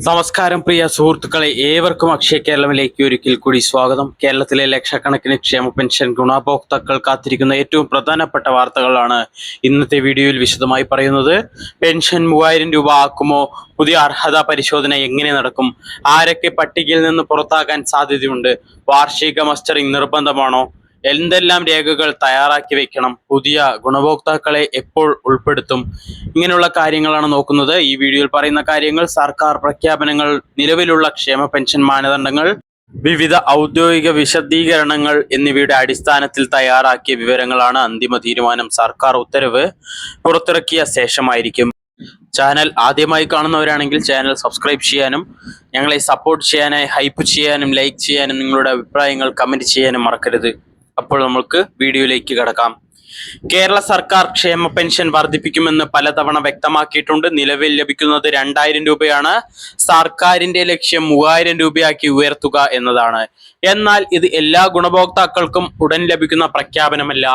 നമസ്കാരം പ്രിയ സുഹൃത്തുക്കളെ, ഏവർക്കും അക്ഷയ കേരളത്തിലേക്ക് ഒരിക്കൽ കൂടി സ്വാഗതം. കേരളത്തിലെ ലക്ഷക്കണക്കിന് ക്ഷേമ പെൻഷൻ ഗുണഭോക്താക്കൾ കാത്തിരിക്കുന്ന ഏറ്റവും പ്രധാനപ്പെട്ട വാർത്തകളാണ് ഇന്നത്തെ വീഡിയോയിൽ വിശദമായി പറയുന്നത്. പെൻഷൻ 3000 രൂപ ആക്കുമോ? പുതിയ അർഹത പരിശോധന എങ്ങനെ നടക്കും? ആരൊക്കെ പട്ടികയിൽ നിന്ന് പുറത്താകാൻ സാധ്യതയുണ്ട്? വാർഷിക മസ്റ്ററിംഗ് നിർബന്ധമാണോ? എന്തെല്ലാം രേഖകൾ തയ്യാറാക്കി വെക്കണം? പുതിയ ഗുണഭോക്താക്കളെ എപ്പോൾ ഉൾപ്പെടുത്തും? ഇങ്ങനെയുള്ള കാര്യങ്ങളാണ് നോക്കുന്നത്. ഈ വീഡിയോയിൽ പറയുന്ന കാര്യങ്ങൾ സർക്കാർ പ്രഖ്യാപനങ്ങൾ, നിലവിലുള്ള ക്ഷേമ പെൻഷൻ മാനദണ്ഡങ്ങൾ, വിവിധ ഔദ്യോഗിക വിശദീകരണങ്ങൾ എന്നിവയുടെ അടിസ്ഥാനത്തിൽ തയ്യാറാക്കിയ വിവരങ്ങളാണ്. അന്തിമ തീരുമാനം സർക്കാർ ഉത്തരവ് പുറത്തിറക്കിയ ശേഷമായിരിക്കും. ചാനൽ ആദ്യമായി കാണുന്നവരാണെങ്കിൽ ചാനൽ സബ്സ്ക്രൈബ് ചെയ്യാനും ഞങ്ങളെ സപ്പോർട്ട് ചെയ്യാനായി ഹൈപ്പ് ചെയ്യാനും ലൈക്ക് ചെയ്യാനും നിങ്ങളുടെ അഭിപ്രായങ്ങൾ കമന്റ് ചെയ്യാനും മറക്കരുത്. അപ്പോൾ നമുക്ക് വീഡിയോയിലേക്ക് കടക്കാം. കേരള സർക്കാർ ക്ഷേമ പെൻഷൻ വർദ്ധിപ്പിക്കുമെന്ന് പലതവണ വ്യക്തമാക്കിയിട്ടുണ്ട്. നിലവിൽ ലഭിക്കുന്നത് 2000 രൂപയാണ്. സർക്കാരിന്റെ ലക്ഷ്യം 3000 രൂപയാക്കി ഉയർത്തുക എന്നതാണ്. എന്നാൽ ഇത് എല്ലാ ഗുണഭോക്താക്കൾക്കും ഉടൻ ലഭിക്കുന്ന പ്രഖ്യാപനമല്ല.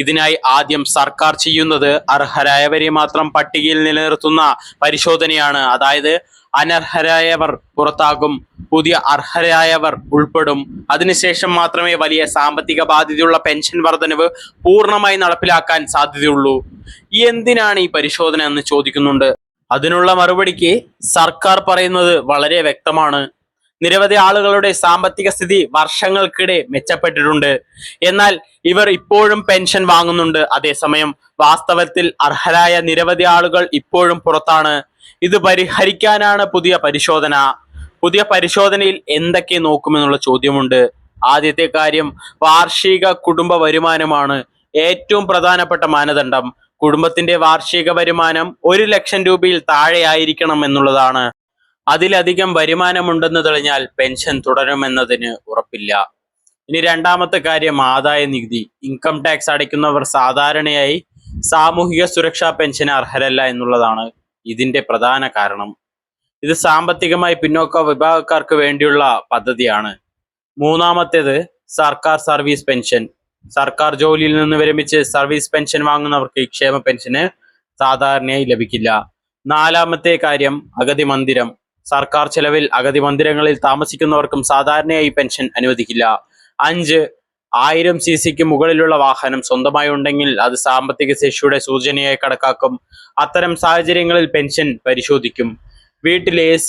ഇതിനായി ആദ്യം സർക്കാർ ചെയ്യുന്നത് അർഹരായവരെ മാത്രം പട്ടികയിൽ നിലനിർത്തുന്ന പരിശോധനയാണ്. അതായത് അനർഹരായവർ പുറത്താകും, പുതിയ അർഹരായവർ ഉൾപ്പെടും. അതിനുശേഷം മാത്രമേ വലിയ സാമ്പത്തിക ബാധ്യതയുള്ള പെൻഷൻ വർധനവ് പൂർണ്ണമായി നടപ്പിലാക്കാൻ സാധ്യതയുള്ളൂ. എന്തിനാണ് ഈ പരിശോധന എന്ന് ചോദിക്കുന്നുണ്ട്. അതിനുള്ള മറുപടിക്ക് സർക്കാർ പറയുന്നത് വളരെ വ്യക്തമാണ്. നിരവധി ആളുകളുടെ സാമ്പത്തിക സ്ഥിതി വർഷങ്ങൾക്കിടെ മെച്ചപ്പെട്ടിട്ടുണ്ട്. എന്നാൽ ഇവർ ഇപ്പോഴും പെൻഷൻ വാങ്ങുന്നുണ്ട്. അതേസമയം വാസ്തവത്തിൽ അർഹരായ നിരവധി ആളുകൾ ഇപ്പോഴും പുറത്താണ്. ഇത് പരിഹരിക്കാനാണ് പുതിയ പരിശോധന. പുതിയ പരിശോധനയിൽ എന്തൊക്കെ നോക്കുമെന്നുള്ള ചോദ്യമുണ്ട്. ആദ്യത്തെ കാര്യം വാർഷിക കുടുംബ വരുമാനമാണ്. ഏറ്റവും പ്രധാനപ്പെട്ട മാനദണ്ഡം കുടുംബത്തിന്റെ വാർഷിക വരുമാനം 1 ലക്ഷം രൂപയിൽ താഴെയായിരിക്കണം എന്നുള്ളതാണ്. അതിലധികം വരുമാനമുണ്ടെന്ന് തെളിഞ്ഞാൽ പെൻഷൻ തുടരുമെന്നതിന് ഉറപ്പില്ല. ഇനി രണ്ടാമത്തെ കാര്യം ആദായ നികുതി. ഇൻകം ടാക്സ് അടയ്ക്കുന്നവർ സാധാരണയായി സാമൂഹിക സുരക്ഷാ പെൻഷന് അർഹരല്ല എന്നുള്ളതാണ് ഇതിന്റെ പ്രധാന കാരണം. ഇത് സാമ്പത്തികമായി പിന്നോക്ക വിഭാഗക്കാർക്ക് വേണ്ടിയുള്ള പദ്ധതിയാണ്. മൂന്നാമത്തേത് സർക്കാർ സർവീസ് പെൻഷൻ. സർക്കാർ ജോലിയിൽ നിന്ന് വിരമിച്ച് സർവീസ് പെൻഷൻ വാങ്ങുന്നവർക്ക് ഈ ക്ഷേമ പെൻഷന് സാധാരണയായി ലഭിക്കില്ല. നാലാമത്തെ കാര്യം അഗതി മന്ദിരം. സർക്കാർ ചെലവിൽ അഗതി മന്ദിരങ്ങളിൽ താമസിക്കുന്നവർക്കും സാധാരണയായി പെൻഷൻ അനുവദിക്കില്ല. 5, 1000 cc മുകളിലുള്ള വാഹനം സ്വന്തമായി ഉണ്ടെങ്കിൽ അത് സാമ്പത്തിക ശേഷിയുടെ സൂചനയായി കണക്കാക്കും. അത്തരം സാഹചര്യങ്ങളിൽ പെൻഷൻ പരിശോധിക്കും. വീട്ടിൽ AC,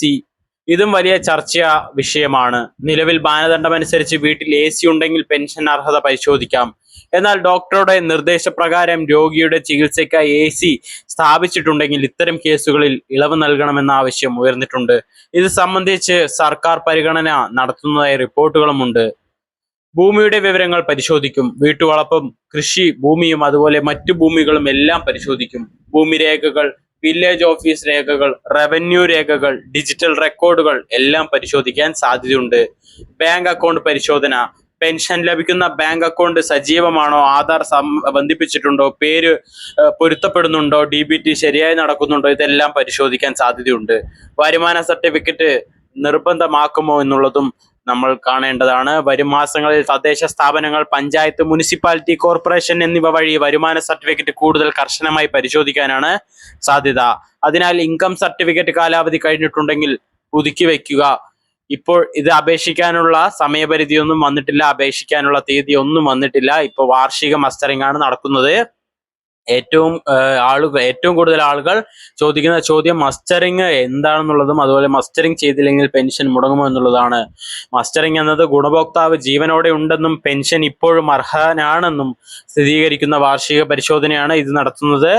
ഇതും വലിയ ചർച്ചാ വിഷയമാണ്. നിലവിൽ മാനദണ്ഡമനുസരിച്ച് വീട്ടിൽ AC ഉണ്ടെങ്കിൽ പെൻഷൻ അർഹത പരിശോധിക്കാം. എന്നാൽ ഡോക്ടറുടെ നിർദ്ദേശപ്രകാരം രോഗിയുടെ ചികിത്സയ്ക്കായി AC സ്ഥാപിച്ചിട്ടുണ്ടെങ്കിൽ ഇത്തരം കേസുകളിൽ ഇളവ് നൽകണമെന്ന ആവശ്യം ഉയർന്നിട്ടുണ്ട്. ഇത് സംബന്ധിച്ച് സർക്കാർ പരിഗണന നടത്തുന്നതായി റിപ്പോർട്ടുകളുമുണ്ട്. ഭൂമിയുടെ വിവരങ്ങൾ പരിശോധിക്കും. വീട്ടുവളപ്പും കൃഷി ഭൂമിയും അതുപോലെ മറ്റു ഭൂമികളും എല്ലാം പരിശോധിക്കും. ഭൂമി രേഖകൾ, വില്ലേജ് ഓഫീസ് രേഖകൾ, റവന്യൂ രേഖകൾ, ഡിജിറ്റൽ റെക്കോർഡുകൾ എല്ലാം പരിശോധിക്കാൻ സാധ്യതയുണ്ട്. ബാങ്ക് അക്കൗണ്ട് പരിശോധന. പെൻഷൻ ലഭിക്കുന്ന ബാങ്ക് അക്കൗണ്ട് സജീവമാണോ, ആധാർ ബന്ധിപ്പിച്ചിട്ടുണ്ടോ, പേര് പൊരുത്തപ്പെടുന്നുണ്ടോ, DBT ശരിയായി നടക്കുന്നുണ്ടോ, ഇതെല്ലാം പരിശോധിക്കാൻ സാധ്യതയുണ്ട്. വരുമാന സർട്ടിഫിക്കറ്റ് നിർബന്ധമാക്കുമോ എന്നുള്ളതും നമ്മൾ കാണേണ്ടതാണ്. വരും മാസങ്ങളിൽ തദ്ദേശ സ്ഥാപനങ്ങൾ, പഞ്ചായത്ത്, മുനിസിപ്പാലിറ്റി, കോർപ്പറേഷൻ എന്നിവ വഴി വരുമാന സർട്ടിഫിക്കറ്റ് കൂടുതൽ കർശനമായി പരിശോധിക്കാനാണ് സാധ്യത. അതിനാൽ ഇൻകം സർട്ടിഫിക്കറ്റ് കാലാവധി കഴിഞ്ഞിട്ടുണ്ടെങ്കിൽ പുതുക്കി വയ്ക്കുക. ഇപ്പോൾ ഇത് അപേക്ഷിക്കാനുള്ള സമയപരിധിയൊന്നും വന്നിട്ടില്ല, അപേക്ഷിക്കാനുള്ള തീയതി ഒന്നും വന്നിട്ടില്ല. ഇപ്പോൾ വാർഷിക മസ്റ്ററിംഗ് ആണ് നടക്കുന്നത്. ഏറ്റവും കൂടുതൽ ആളുകൾ ചോദിക്കുന്ന ചോദ്യം മസ്റ്ററിംഗ് എന്താണെന്നുള്ളതും അതുപോലെ മസ്റ്ററിംഗ് ചെയ്തില്ലെങ്കിൽ പെൻഷൻ മുടങ്ങുമോ എന്നുള്ളതാണ്. മസ്റ്ററിംഗ് എന്നത് ഗുണഭോക്താവ് ജീവനോടെ ഉണ്ടെന്നും പെൻഷൻ ഇപ്പോഴും അർഹനാണെന്നും സ്ഥിരീകരിക്കുന്ന വാർഷിക പരിശോധനയാണ് ഇത് നടത്തുന്നത്.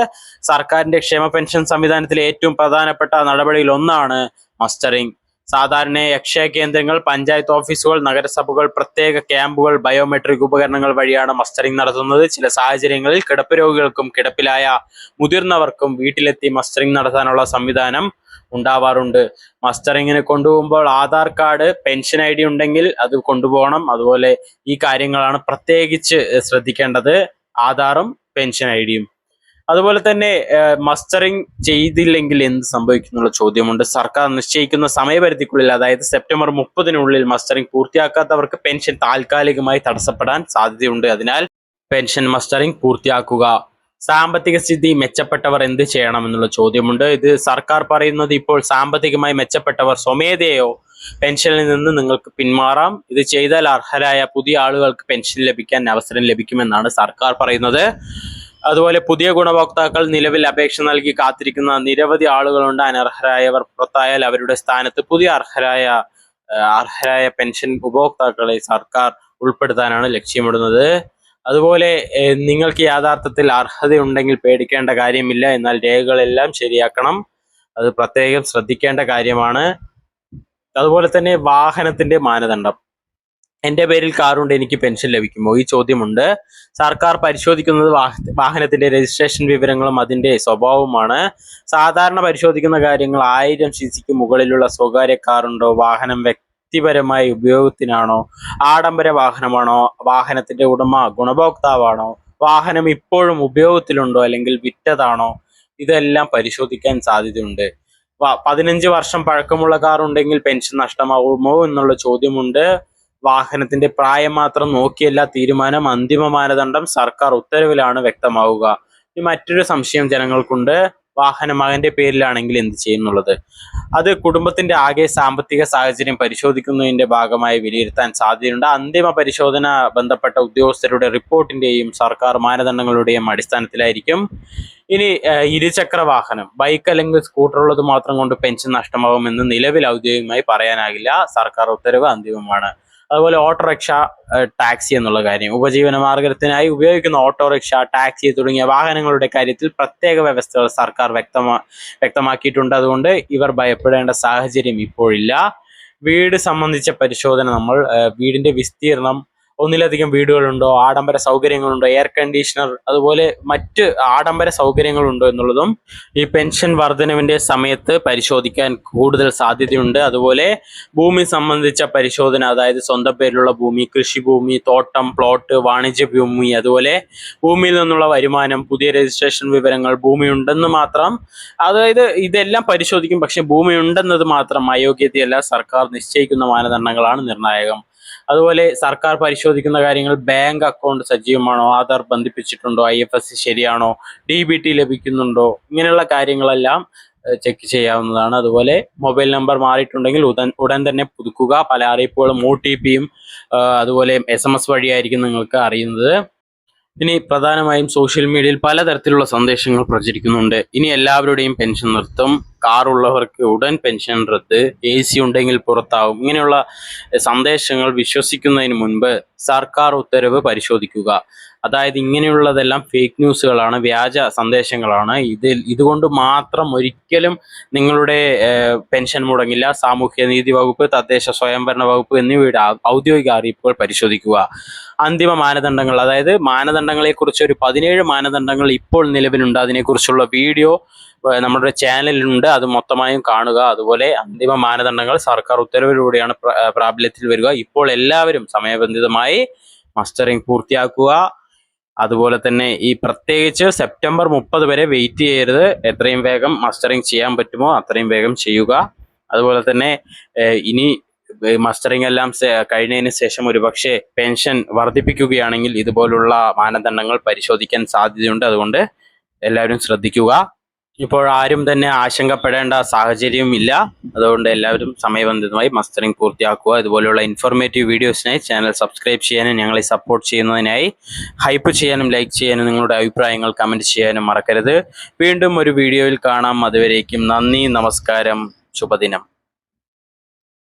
സർക്കാരിന്റെ ക്ഷേമ പെൻഷൻ സംവിധാനത്തിലെ ഏറ്റവും പ്രധാനപ്പെട്ട നടപടിയിൽ ഒന്നാണ് മസ്റ്ററിംഗ്. സാധാരണയായി അക്ഷയ കേന്ദ്രങ്ങൾ, പഞ്ചായത്ത് ഓഫീസുകൾ, നഗരസഭകൾ, പ്രത്യേക ക്യാമ്പുകൾ, ബയോമെട്രിക് ഉപകരണങ്ങൾ വഴിയാണ് മസ്റ്ററിംഗ് നടത്തുന്നത്. ചില സാഹചര്യങ്ങളിൽ കിടപ്പ് രോഗികൾക്കും കിടപ്പിലായ മുതിർന്നവർക്കും വീട്ടിലെത്തി മസ്റ്ററിംഗ് നടത്താനുള്ള സംവിധാനം ഉണ്ടാവാറുണ്ട്. മസ്റ്ററിങ്ങിന് കൊണ്ടുപോകുമ്പോൾ ആധാർ കാർഡ്, പെൻഷൻ ID ഉണ്ടെങ്കിൽ അത് കൊണ്ടുപോകണം. അതുപോലെ ഈ കാര്യങ്ങളാണ് പ്രത്യേകിച്ച് ശ്രദ്ധിക്കേണ്ടത്, ആധാറും പെൻഷൻ ID-യും. അതുപോലെ തന്നെ മസ്റ്ററിംഗ് ചെയ്തില്ലെങ്കിൽ എന്ത് സംഭവിക്കുന്നുള്ള ചോദ്യമുണ്ട്. സർക്കാർ നിശ്ചയിക്കുന്ന സമയപരിധിക്കുള്ളിൽ, അതായത് സെപ്റ്റംബർ 30-നുള്ളിൽ മസ്റ്ററിംഗ് പൂർത്തിയാക്കാത്തവർക്ക് പെൻഷൻ താൽക്കാലികമായി തടസ്സപ്പെടാൻ സാധ്യതയുണ്ട്. അതിനാൽ പെൻഷൻ മസ്റ്ററിംഗ് പൂർത്തിയാക്കുക. സാമ്പത്തിക സ്ഥിതി മെച്ചപ്പെട്ടവർ എന്ത് ചെയ്യണമെന്നുള്ള ചോദ്യമുണ്ട്. ഇത് സർക്കാർ പറയുന്നത് ഇപ്പോൾ സാമ്പത്തികമായി മെച്ചപ്പെട്ടവർ സ്വമേധയോ പെൻഷനിൽ നിന്ന് നിങ്ങൾക്ക് പിന്മാറാം. ഇത് ചെയ്താൽ അർഹരായ പുതിയ ആളുകൾക്ക് പെൻഷൻ ലഭിക്കാൻ അവസരം ലഭിക്കുമെന്നാണ് സർക്കാർ പറയുന്നത്. അതുപോലെ പുതിയ ഗുണഭോക്താക്കൾ നിലവിൽ അപേക്ഷ നൽകി കാത്തിരിക്കുന്ന നിരവധി ആളുകളുണ്ട്. അനർഹരായവർ പുറത്തായാൽ അവരുടെ സ്ഥാനത്ത് പുതിയ അർഹരായ പെൻഷൻ ഉപഭോക്താക്കളെ സർക്കാർ ഉൾപ്പെടുത്താനാണ് ലക്ഷ്യമിടുന്നത്. അതുപോലെ നിങ്ങൾക്ക് യഥാർത്ഥത്തിൽ അർഹതയുണ്ടെങ്കിൽ പേടിക്കേണ്ട കാര്യമില്ല. എന്നാൽ രേഖകളെല്ലാം ശരിയാക്കണം. അത് പ്രത്യേകം ശ്രദ്ധിക്കേണ്ട കാര്യമാണ്. അതുപോലെ തന്നെ വാഹനത്തിന്റെ മാനദണ്ഡം. എൻ്റെ പേരിൽ കാറുണ്ട്, എനിക്ക് പെൻഷൻ ലഭിക്കുമോ? ഈ ചോദ്യമുണ്ട്. സർക്കാർ പരിശോധിക്കുന്നത് വാഹനത്തിന്റെ രജിസ്ട്രേഷൻ വിവരങ്ങളും അതിന്റെ സ്വഭാവവുമാണ്. സാധാരണ പരിശോധിക്കുന്ന കാര്യങ്ങൾ 1000 cc മുകളിലുള്ള സ്വകാര്യ കാറുണ്ടോ, വാഹനം വ്യക്തിപരമായ ഉപയോഗത്തിനാണോ, ആഡംബര വാഹനമാണോ, വാഹനത്തിന്റെ ഉടമ ഗുണഭോക്താവാണോ, വാഹനം ഇപ്പോഴും ഉപയോഗത്തിലുണ്ടോ അല്ലെങ്കിൽ വിറ്റതാണോ, ഇതെല്ലാം പരിശോധിക്കാൻ സാധ്യതയുണ്ട്. 15 വർഷം പഴക്കമുള്ള കാർ ഉണ്ടെങ്കിൽ പെൻഷൻ നഷ്ടമാകുമോ എന്നുള്ള ചോദ്യമുണ്ട്. വാഹനത്തിന്റെ പ്രായം മാത്രം നോക്കിയല്ല തീരുമാനം, അന്തിമ മാനദണ്ഡം സർക്കാർ ഉത്തരവിലാണ് വ്യക്തമാവുക. ഇനി മറ്റൊരു സംശയം ജനങ്ങൾക്കുണ്ട്, വാഹനം മകന്റെ പേരിലാണെങ്കിൽ എന്ത് ചെയ്യുന്നുള്ളത്. അത് കുടുംബത്തിന്റെ ആകെ സാമ്പത്തിക സാഹചര്യം പരിശോധിക്കുന്നതിന്റെ ഭാഗമായി വിലയിരുത്താൻ സാധ്യതയുണ്ട്. അന്തിമ പരിശോധന ബന്ധപ്പെട്ട ഉദ്യോഗസ്ഥരുടെ റിപ്പോർട്ടിന്റെയും സർക്കാർ മാനദണ്ഡങ്ങളുടെയും അടിസ്ഥാനത്തിലായിരിക്കും. ഇനി ഇരുചക്ര വാഹനം, ബൈക്ക് അല്ലെങ്കിൽ സ്കൂട്ടർ ഉള്ളത് മാത്രം കൊണ്ട് പെൻഷൻ നഷ്ടമാകുമെന്ന് നിലവിൽ ഔദ്യോഗികമായി പറയാനാകില്ല. സർക്കാർ ഉത്തരവ് അന്തിമമാണ്. അതുപോലെ ഓട്ടോറിക്ഷ, ടാക്സി എന്നുള്ള കാര്യം, ഉപജീവന മാർഗത്തിനായി ഉപയോഗിക്കുന്ന ഓട്ടോറിക്ഷ, ടാക്സി തുടങ്ങിയ വാഹനങ്ങളുടെ കാര്യത്തിൽ പ്രത്യേക വ്യവസ്ഥകൾ സർക്കാർ വ്യക്തമാക്കിയിട്ടുണ്ട്. അതുകൊണ്ട് ഇവർ ഭയപ്പെടേണ്ട സാഹചര്യം ഇപ്പോഴില്ല. വീട് സംബന്ധിച്ച പരിശോധന, നമ്മൾ വീടിന്റെ വിസ്തീർണം, ഒന്നിലധികം വീടുകളുണ്ടോ, ആഡംബര സൗകര്യങ്ങളുണ്ടോ, എയർ കണ്ടീഷണർ, അതുപോലെ മറ്റ് ആഡംബര സൗകര്യങ്ങളുണ്ടോ എന്നുള്ളതും ഈ പെൻഷൻ വർധനവിന്റെ സമയത്ത് പരിശോധിക്കാൻ കൂടുതൽ സാധ്യതയുണ്ട്. അതുപോലെ ഭൂമി സംബന്ധിച്ച പരിശോധന, അതായത് സ്വന്തം പേരിലുള്ള ഭൂമി, കൃഷിഭൂമി, തോട്ടം, പ്ലോട്ട്, വാണിജ്യ ഭൂമി, അതുപോലെ ഭൂമിയിൽ നിന്നുള്ള വരുമാനം, പുതിയ രജിസ്ട്രേഷൻ വിവരങ്ങൾ, ഭൂമി ഉണ്ടെന്ന് മാത്രം, അതായത് ഇതെല്ലാം പരിശോധിക്കും. പക്ഷെ ഭൂമി ഉണ്ടെന്നത് മാത്രം അയോഗ്യതയല്ല, സർക്കാർ നിശ്ചയിക്കുന്ന മാനദണ്ഡങ്ങളാണ് നിർണായകം. അതുപോലെ സർക്കാർ പരിശോധിക്കുന്ന കാര്യങ്ങൾ, ബാങ്ക് അക്കൗണ്ട് സജീവമാണോ, ആധാർ ബന്ധിപ്പിച്ചിട്ടുണ്ടോ, IFSC ശരിയാണോ, DBT ലഭിക്കുന്നുണ്ടോ, ഇങ്ങനെയുള്ള കാര്യങ്ങളെല്ലാം ചെക്ക് ചെയ്യാവുന്നതാണ്. അതുപോലെ മൊബൈൽ നമ്പർ മാറിയിട്ടുണ്ടെങ്കിൽ ഉടൻ തന്നെ പുതുക്കുക. പല അറിയിപ്പുകളും OTP-യും അതുപോലെ SMS വഴിയായിരിക്കും നിങ്ങൾക്ക് അറിയുന്നത്. ഇനി പ്രധാനമായും സോഷ്യൽ മീഡിയയിൽ പലതരത്തിലുള്ള സന്ദേശങ്ങൾ പ്രചരിക്കുന്നുണ്ട്. ഇനി എല്ലാവരുടെയും പെൻഷൻ നിർത്തും, കാറുള്ളവർക്ക് ഉടൻ പെൻഷൻ റദ്ദ്, AC ഉണ്ടെങ്കിൽ പുറത്താവും, ഇങ്ങനെയുള്ള സന്ദേശങ്ങൾ വിശ്വസിക്കുന്നതിന് മുൻപ് സർക്കാർ ഉത്തരവ് പരിശോധിക്കുക. അതായത് ഇങ്ങനെയുള്ളതെല്ലാം ഫേക്ക് ന്യൂസുകളാണ്, വ്യാജ സന്ദേശങ്ങളാണ്. ഇതുകൊണ്ട് മാത്രം ഒരിക്കലും നിങ്ങളുടെ പെൻഷൻ മുടങ്ങില്ല. സാമൂഹ്യനീതി വകുപ്പ്, തദ്ദേശ സ്വയംഭരണ വകുപ്പ് എന്നിവയുടെ ഔദ്യോഗിക അറിയിപ്പുകൾ പരിശോധിക്കുക. അന്തിമ മാനദണ്ഡങ്ങൾ, അതായത് മാനദണ്ഡങ്ങളെക്കുറിച്ച് ഒരു 17 മാനദണ്ഡങ്ങൾ ഇപ്പോൾ നിലവിലുണ്ട്. അതിനെക്കുറിച്ചുള്ള വീഡിയോ നമ്മുടെ ചാനലിലുണ്ട്, അത് മൊത്തമായും കാണുക. അതുപോലെ അന്തിമ മാനദണ്ഡങ്ങൾ സർക്കാർ ഉത്തരവിലൂടെയാണ് പ്രാബല്യത്തിൽ വരിക. ഇപ്പോൾ എല്ലാവരും സമയബന്ധിതമായി മസ്റ്ററിംഗ് പൂർത്തിയാക്കുക. അതുപോലെ തന്നെ ഈ പ്രത്യേകിച്ച് സെപ്റ്റംബർ 30 വരെ വെയിറ്റ് ചെയ്യരുത്. എത്രയും വേഗം മസ്റ്ററിംഗ് ചെയ്യാൻ പറ്റുമോ അത്രയും വേഗം ചെയ്യുക. അതുപോലെ തന്നെ ഇനി മസ്റ്ററിംഗ് എല്ലാം കഴിഞ്ഞതിന് ശേഷം ഒരുപക്ഷെ പെൻഷൻ വർദ്ധിപ്പിക്കുകയാണെങ്കിൽ ഇതുപോലുള്ള മാനദണ്ഡങ്ങൾ പരിശോധിക്കാൻ സാധ്യതയുണ്ട്. അതുകൊണ്ട് എല്ലാവരും ശ്രദ്ധിക്കുക. ഇപ്പോൾ ആരും തന്നെ ആശങ്കപ്പെടേണ്ട സാഹചര്യവും ഇല്ല. അതുകൊണ്ട് എല്ലാവരും സമയബന്ധിതമായി മസ്റ്ററിംഗ് പൂർത്തിയാക്കുക. ഇതുപോലെയുള്ള ഇൻഫോർമേറ്റീവ് വീഡിയോസിനായി ചാനൽ സബ്സ്ക്രൈബ് ചെയ്യാനും ഞങ്ങളെ സപ്പോർട്ട് ചെയ്യുന്നതിനായി ഹൈപ്പ് ചെയ്യാനും ലൈക്ക് ചെയ്യാനും നിങ്ങളുടെ അഭിപ്രായങ്ങൾ കമൻറ്റ് ചെയ്യാനും മറക്കരുത്. വീണ്ടും ഒരു വീഡിയോയിൽ കാണാം. അതുവരേക്കും നന്ദി, നമസ്കാരം, ശുഭദിനം.